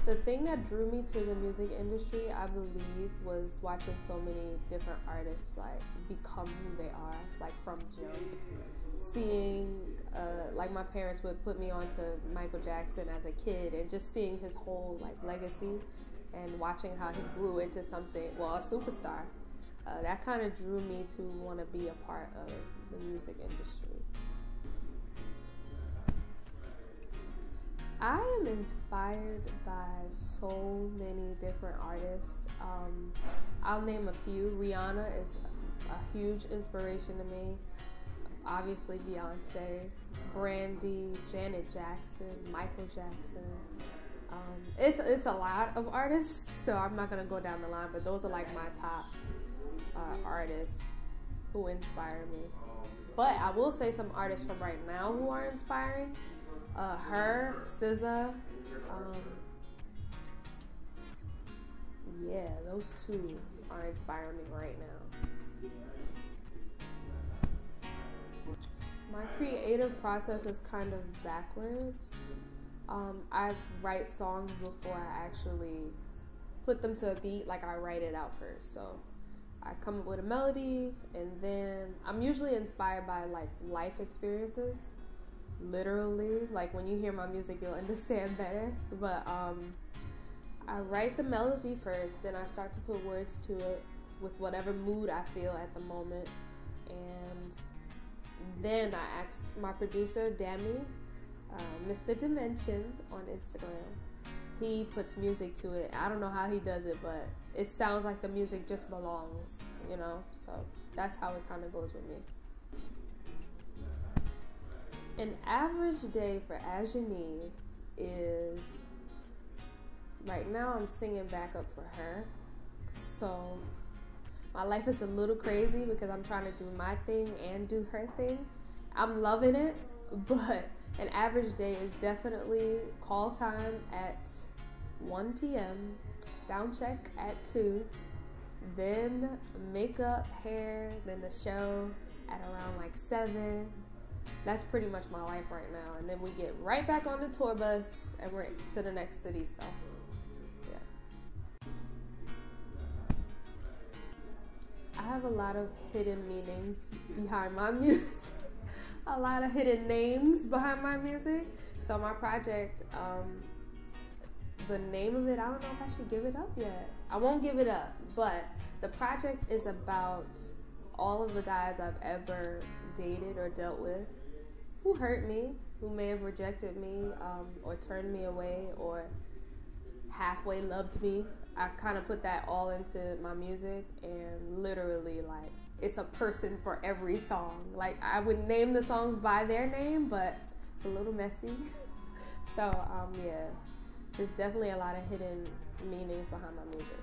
The thing that drew me to the music industry, I believe, was watching so many different artists like become who they are, like from jump. Seeing, like my parents would put me on to Michael Jackson as a kid, and just seeing his whole like legacy, and watching how he grew into something, well, a superstar. That kind of drew me to want to be a part of the music industry. I am inspired by so many different artists. I'll name a few. Rihanna is a huge inspiration to me. Obviously Beyonce, Brandy, Janet Jackson, Michael Jackson. It's a lot of artists, so I'm not gonna go down the line, but those are like my top artists who inspire me. But I will say some artists from right now who are inspiring. Her, SZA, yeah, those two are inspiring me right now. My creative process is kind of backwards. I write songs before I actually put them to a beat, like I write it out first. So I come up with a melody, and then I'm usually inspired by like life experiences. Literally, like when you hear my music you'll understand better, but I write the melody first, then I start to put words to it with whatever mood I feel at the moment, and then I ask my producer Dami, Mr. Dimension on Instagram. He puts music to it. I don't know how he does it, but it sounds like the music just belongs, you know, so that's how it kind of goes with me. An average day for Ajanee is, right now I'm singing backup for her, so my life is a little crazy because I'm trying to do my thing and do her thing. I'm loving it, but an average day is definitely call time at 1 p.m., sound check at 2, then makeup, hair, then the show at around like 7. That's pretty much my life right now. And then we get right back on the tour bus and we're to the next city, so yeah. I have a lot of hidden meanings behind my music. A lot of hidden names behind my music. So my project, the name of it, I don't know if I should give it up yet. I won't give it up, but the project is about all of the guys I've ever dated or dealt with who hurt me, who may have rejected me, or turned me away, or halfway loved me. I kind of put that all into my music, and literally, like, it's a person for every song. Like, I would name the songs by their name, but it's a little messy. So, yeah, there's definitely a lot of hidden meanings behind my music.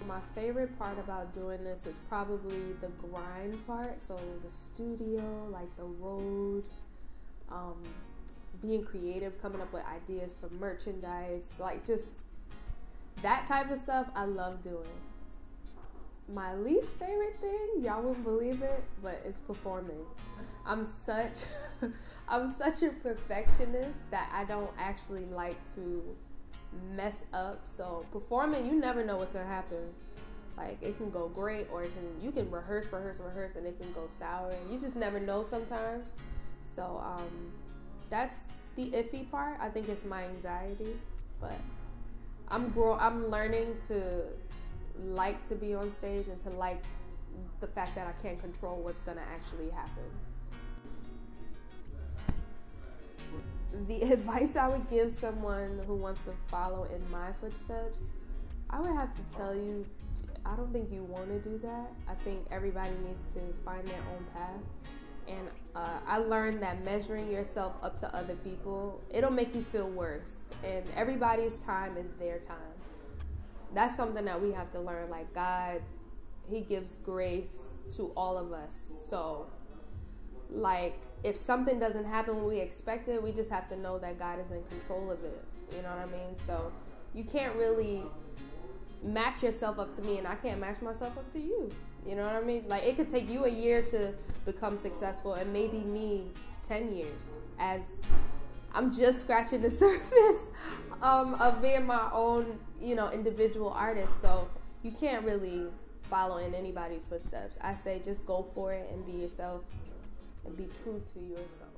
My favorite part about doing this is probably the grind part. So the studio, like the road, being creative, coming up with ideas for merchandise, like just that type of stuff I love doing. My least favorite thing, y'all wouldn't believe it, but it's performing. I'm such a perfectionist that I don't actually like to mess up. So performing, you never know what's gonna happen. Like, it can go great, or you can rehearse, and it can go sour. You just never know sometimes. So that's the iffy part. I think it's my anxiety, but I'm learning to like to be on stage and to like the fact that I can't control what's gonna actually happen. The advice I would give someone who wants to follow in my footsteps, I would have to tell you, I don't think you want to do that. I think everybody needs to find their own path. And I learned that measuring yourself up to other people, it'll make you feel worse. And everybody's time is their time. That's something that we have to learn. Like, God, He gives grace to all of us. So, like, if something doesn't happen when we expect it, we just have to know that God is in control of it. You know what I mean? So you can't really match yourself up to me, and I can't match myself up to you. You know what I mean? Like, it could take you a year to become successful, and maybe me 10 years as I'm just scratching the surface of being my own, individual artist. So you can't really follow in anybody's footsteps. I say just go for it and be yourself and be true to yourself.